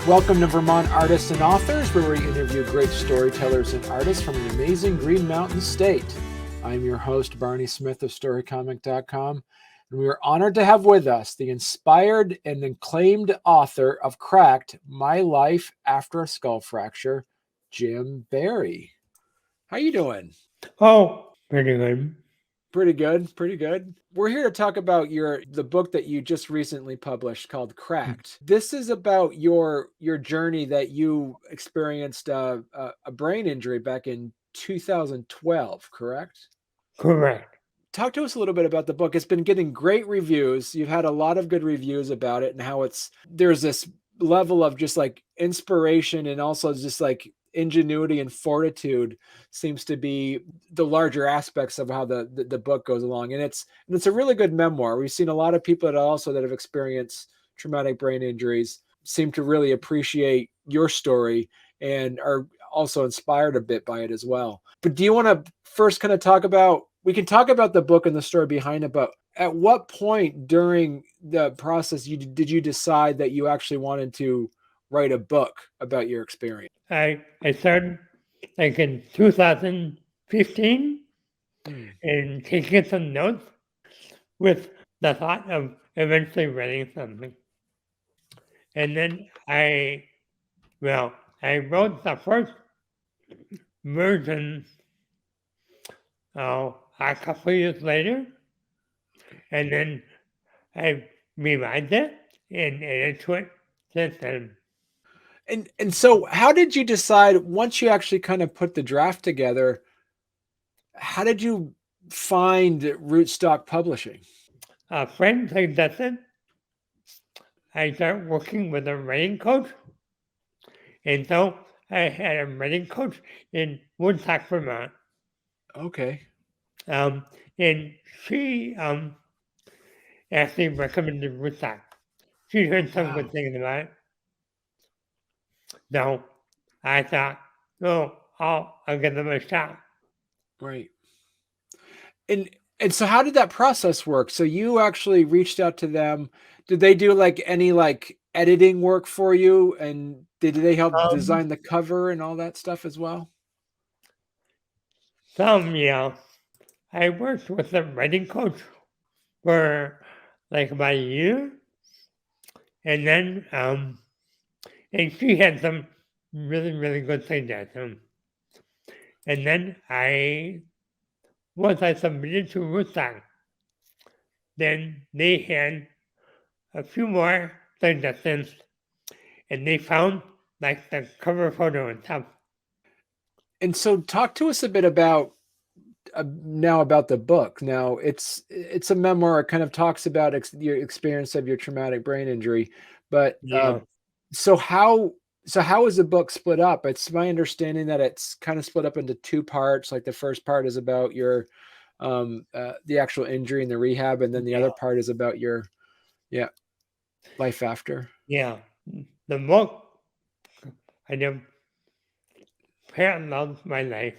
Welcome to Vermont Artists and Authors, where we interview great storytellers and artists from the amazing Green Mountain State. I'm your host, Barney Smith of Storycomic.com, and we are honored to have with us the inspired and acclaimed author of Cracked, My Life After a Skull Fracture, Jim Barry. How you doing? Oh, pretty good. Pretty good, pretty good. We're here to talk about the book that you just recently published called Cracked. This is about your journey that you experienced a brain injury back in 2012, correct? Correct. Talk to us a little bit about the book. It's been getting great reviews. You've had a lot of good reviews about it and how there's this level of just like inspiration and also just like ingenuity and fortitude seems to be the larger aspects of how the book goes along. And it's a really good memoir. We've seen a lot of people that have experienced traumatic brain injuries seem to really appreciate your story and are also inspired a bit by it as well. But do you want to first kind of we can talk about the book and the story behind it, but at what point during the process did you decide that you actually wanted to write a book about your experience? I started like in 2015 and taking some notes with the thought of eventually writing something. And then I wrote the first version a couple years later, and then I revised it and added to it since then. And so how did you decide, once you actually kind of put the draft together, how did you find Rootstock Publishing? A friend suggested I start working with a writing coach, and so I had a writing coach in Woodstock, Vermont. Okay. And she actually recommended Woodstock. She heard some good things about it. So I thought, I'll give them a shot. Right. And so how did that process work? So you actually reached out to them. Did they do like any like editing work for you? And did they help design the cover and all that stuff as well? Yeah. I worked with a writing coach for like about a year. And then and she had some really, really good suggestions. And then once I submitted to Rootstock, then they had a few more suggestions, and they found like the cover photo and stuff. And so talk to us a bit about now about the book. Now it's a memoir. It kind of talks about your experience of your traumatic brain injury, but so how is the book split up? It's my understanding that it's kind of split up into two parts. Like the first part is about your the actual injury and the rehab, and then the other part is about your life after. Yeah, the book kind of parallels my life.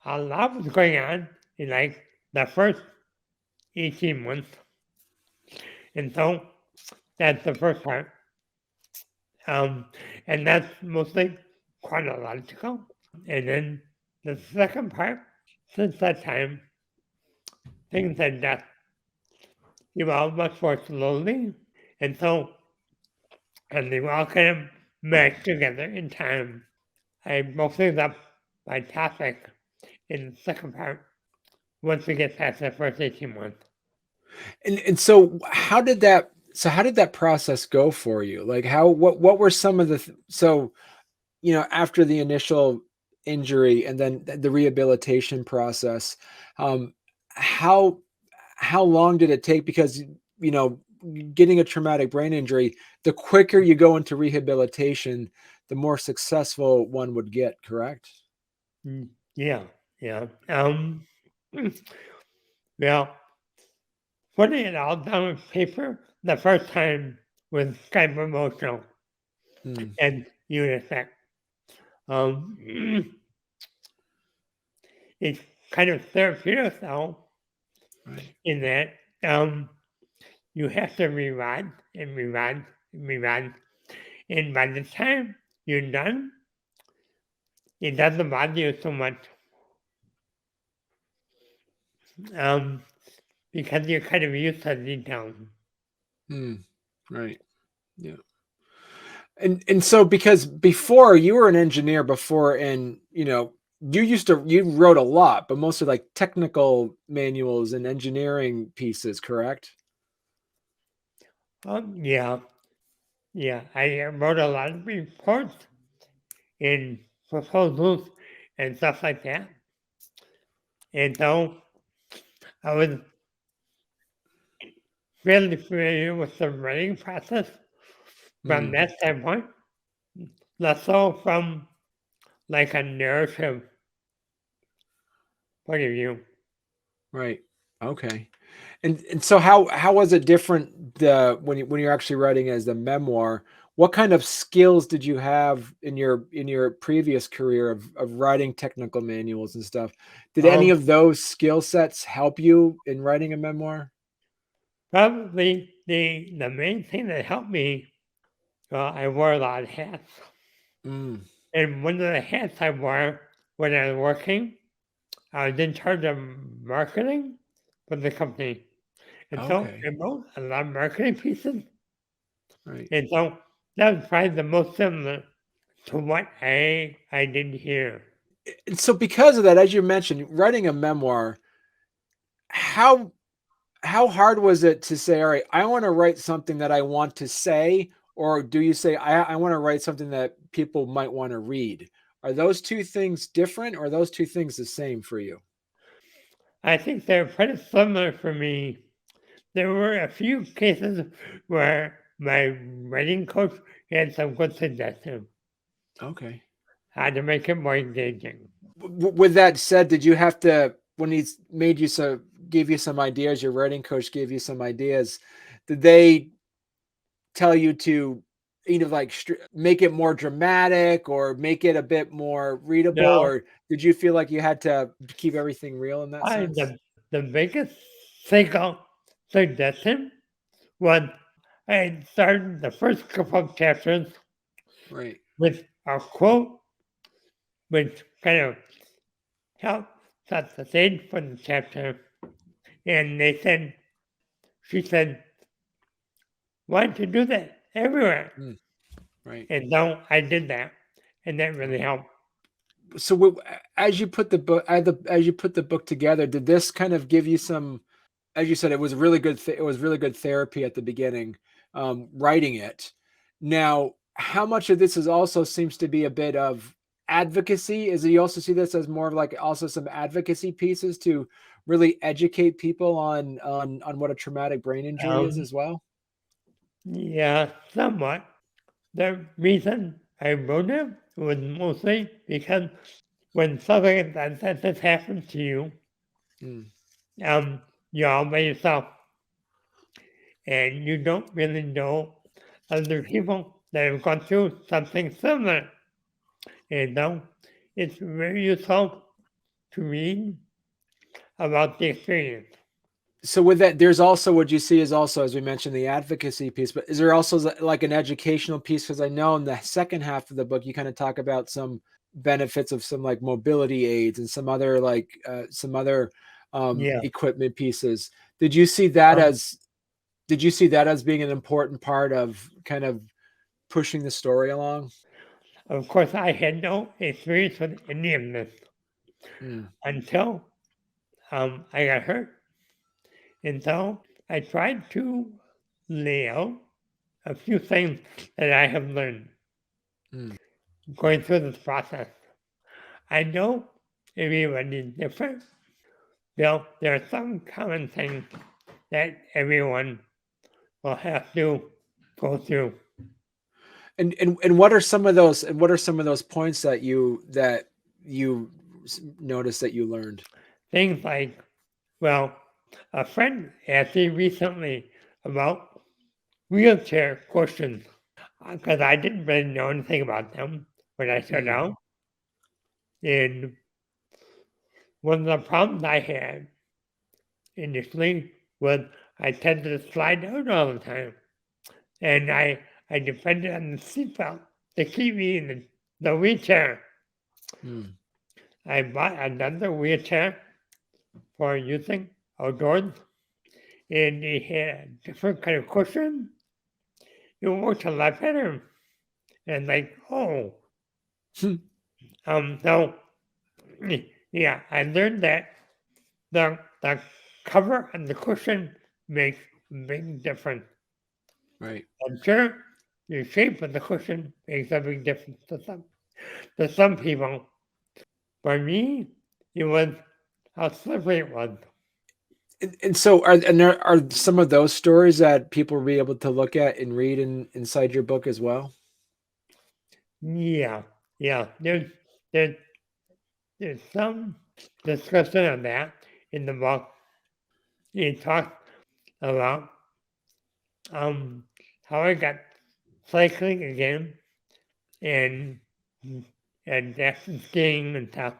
A lot was going on in like the first 18 months. And so that's the first part. And that's mostly chronological. And then the second part, since that time, things had just evolved much more slowly. And they were all kind of meshed together in time. I broke things up by topic in the second part once we get past the first 18 months. And so how did that process go for you? Like what were some of the after the initial injury and then the rehabilitation process, how long did it take? Because getting a traumatic brain injury, the quicker you go into rehabilitation, the more successful one would get, correct? Yeah. Well, putting it all down on paper the first time was kind of emotional and unisex. It's kind of therapeutic though, in that you have to rerun and rerun and rerun, And by the time you're done, it doesn't bother you so much. Because you're kind of used to details. Right. Yeah. And so because before you were an engineer before, and you wrote a lot, but mostly like technical manuals and engineering pieces, correct? Yeah. I wrote a lot of reports and proposals and stuff like that. And so I was really familiar with the writing process from that standpoint, less so from like a narrative point of view. Right. Okay. And so how was it different when you're actually writing as the memoir? What kind of skills did you have in your previous career of writing technical manuals and stuff? Did any Um, of those skill sets help you in writing a memoir? Probably the main thing that helped me, I wore a lot of hats. Mm, And one of the hats I wore when I was working, I was in charge of marketing for the company. And so okay. I wrote a lot of marketing pieces. Right. And so that was probably the most similar to what I did here. And so because of that, as you mentioned, writing a memoir, how how hard was it to say, all right, I want to write something that I want to say, or do you say, I want to write something that people might want to read? Are those two things different, or are those two things the same for you? I think they're pretty similar for me. There were a few cases where my writing coach had some good suggestions Okay. how to make it more engaging. With that said, did you have to, when he's made you so, gave you some ideas, your writing coach gave you some ideas, did they tell you to either like make it more dramatic or make it a bit more readable, Now, or did you feel like you had to keep everything real in that I, sense? the biggest single suggestion was I started the first couple of chapters Right. with a quote which kind of helped set the stage for the chapter. And she said, why don't you do that everywhere? Mm, right. And so I did that, and that really helped. So as you put the book, as you put the book together, did this kind of give you some, as you said, it was really good. It was really good therapy at the beginning, writing it. Now, how much of this is also seems to be a bit of advocacy? Is it, you also see this as more of like also some advocacy pieces to really educate people on what a traumatic brain injury is Um, as well? yeah, somewhat. The reason I wrote it was mostly because when something that has happened to you, Mm, um, you're all by yourself, and you don't really know other people that have gone through something similar. And so it's very useful to read about the experience. so with that, there's also what you see is also, as we mentioned, the advocacy piece, but is there also like an educational piece? Because I know in the second half of the book you kind of talk about some benefits of some like mobility aids and some other Yeah. equipment pieces. Did you see that Um, as did you see that as being an important part of kind of pushing the story along? of course, I had no experience with any of this Mm, until I got hurt. And so I tried to lay out a few things that I have learned mm. going through this process. I know everybody's different. There are some common things that everyone will have to go through. And what are some of those, and what are some of those points that you noticed that you learned? Things like, well, a friend asked me recently about wheelchair cushions because I didn't really know anything about them when I started Mm, out. And one of the problems I had initially was I tended to slide out all the time. And I depended on the seatbelt to keep me in the wheelchair. I bought another wheelchair for using outdoors, and it had a different kind of cushion. It worked a lot better. And so yeah, I learned that the cover and the cushion makes a big difference. Right. I'm sure the shape of the cushion makes a big difference to some people. For me, it was how slippery it was. And so there are some of those stories that people will be able to look at and read inside your book as well? Yeah. There's some discussion of that in the book. He talks about how I got cycling again and that's skiing and stuff.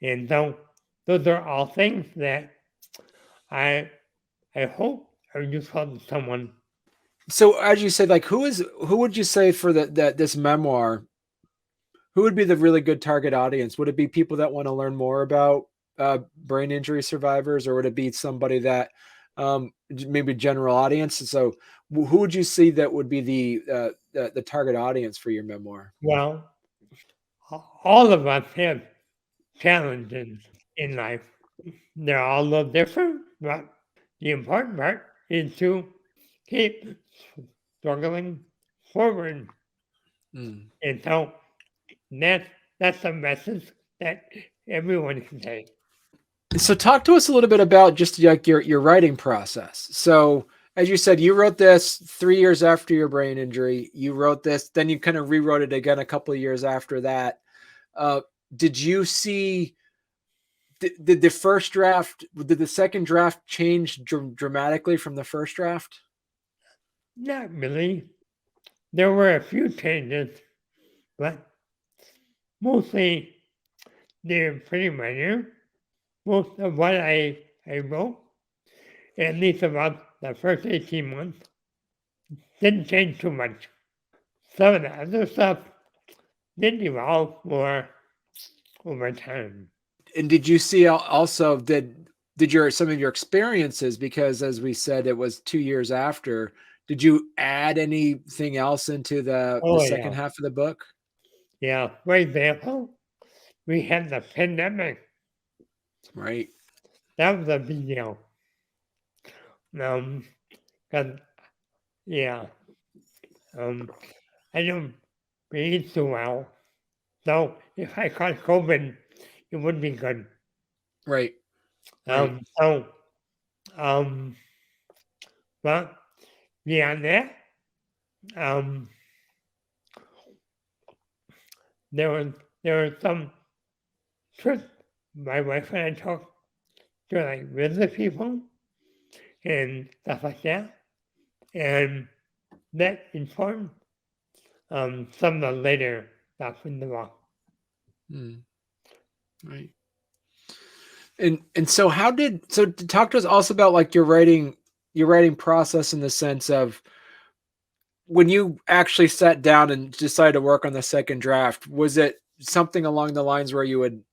And so those are all things that I hope are useful to someone. So as you said, like who would you say for this memoir, who would be the really good target audience? Would it be people that want to learn more about brain injury survivors, or would it be somebody that maybe general audience? So who would you see that would be the target audience for your memoir? Well, all of us have challenges in life. They're all a little different, but the important part is to keep struggling forward. And so that's a message that everyone can take. So talk to us a little bit about just like your writing process. So as you said, you wrote this 3 years after your brain injury. You wrote this, then you kind of rewrote it again a couple of years after that. Did you see did the first draft, did the second draft change dramatically from the first draft? Not really. There were a few changes, but mostly they're pretty minor. Most of what I wrote, at least about the first 18 months, didn't change too much. Some of the other stuff did evolve more over time. And did you see also did some of your experiences, because as we said it was 2 years after, did you add anything else into the second half of the book? Yeah. For example, we had the pandemic. Right. That was a big deal. Cause I don't breathe too well. So if I caught COVID, it would be good. Right. But beyond that, there were some trips my wife and I took to visit people and stuff like that, and that informed some of the later stuff in the book. Right. And so talk to us also about like your writing process, in the sense of when you actually sat down and decided to work on the second draft. Was it something along the lines where you would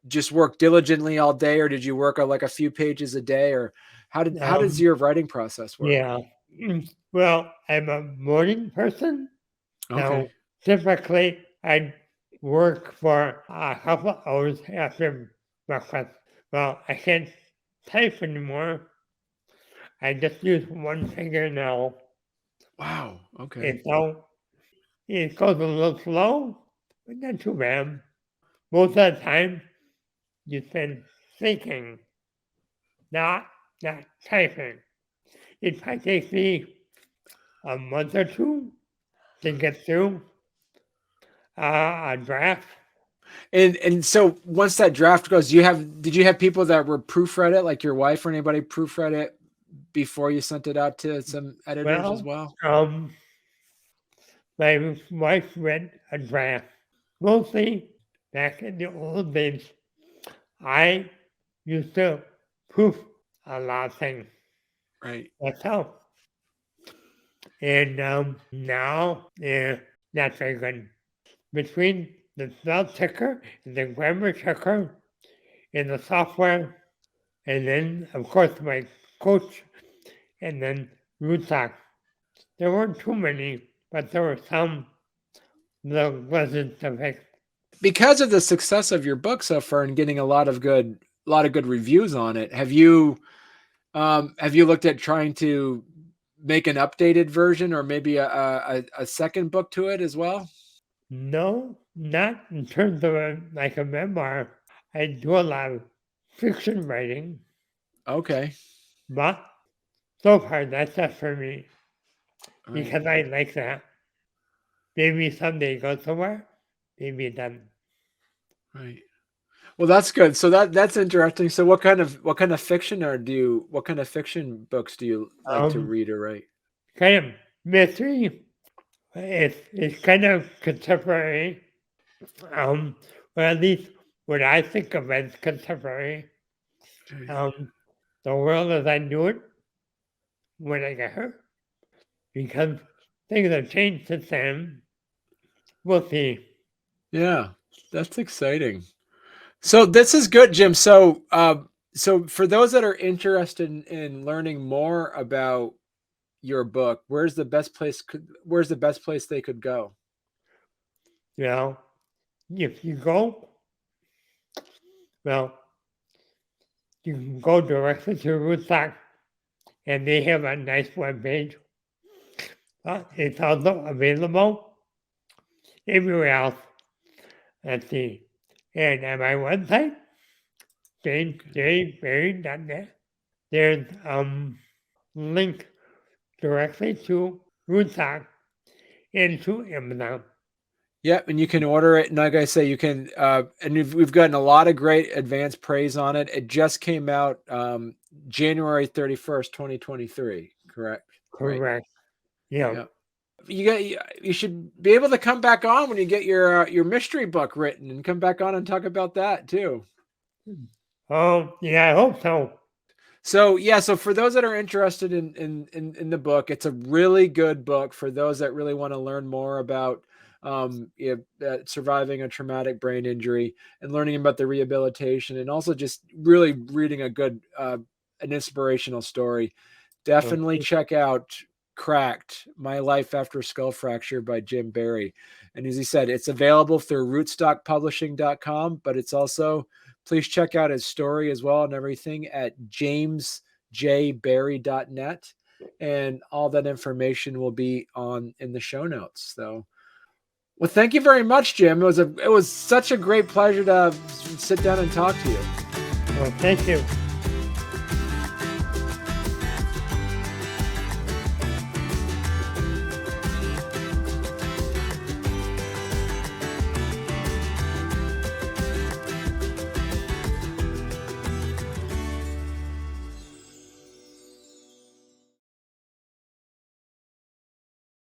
just work diligently all day, or did you work on like a few pages a day, or how does your writing process work? Yeah. Well, I'm a morning person. Okay. Now, typically, I work for a couple hours after breakfast. Well, I can't type anymore. I just use one finger now. Wow. And Okay. so it goes a little slow, but not too bad. Most of the time, you spend thinking, not typing. It might take me a month or two to get through a draft. And so once that draft goes, did you have people that were proofread it, like your wife or anybody proofread it before you sent it out to some editors as well? My wife read a draft. Mostly back in the old days, I used to proof a lot of things Right. myself. And now, not very good. Between the spell checker and the grammar checker and the software, and then, of course, my coach, and then Rootstock. There weren't too many, but there were some that wasn't to fix. Because of the success of your book so far and getting a lot of good reviews on it, have you looked at trying to make an updated version or maybe a second book to it as well? No, not in terms of like a memoir. I do a lot of fiction writing, Okay. but so far that's not for me Right. because I like that. Maybe someday it goes somewhere, maybe it doesn't. Right. Well, that's good. So that's interesting. So what kind of fiction what kind of fiction books do you like to read or write? Kind of mystery. It's kind of contemporary. Or at least what I think of as contemporary. The world as I knew it when I got hurt. Because things have changed since then. We'll see. Yeah, that's exciting. So this is good, Jim. So so for those that are interested in learning more about your book, where's the best place they could go? You know, if you go, well, you can go directly to Rootstock, and they have a nice webpage. It's also available everywhere else. Let's see. And at my website, JameBerry.net, there's link directly to Rootstock and to Amazon. Yep, and you can order it. And like I say, you can, and we've gotten a lot of great advanced praise on it. It just came out January 31st, 2023. Correct. Correct. Right. Yeah. You should be able to come back on when you get your mystery book written and come back on and talk about that too. Oh, yeah, I hope so. So yeah, so for those that are interested in the book, it's a really good book for those that really want to learn more about surviving a traumatic brain injury and learning about the rehabilitation, and also just really reading a good an inspirational story. Definitely check out Cracked: My Life After Skull Fracture by Jim Barry. And as he said, it's available through rootstockpublishing.com, but it's also, please check out his story as well and everything at jamesjbarry.net. And all that information will be in the show notes. So, well, thank you very much, Jim. It was such a great pleasure to sit down and talk to you. Well, thank you.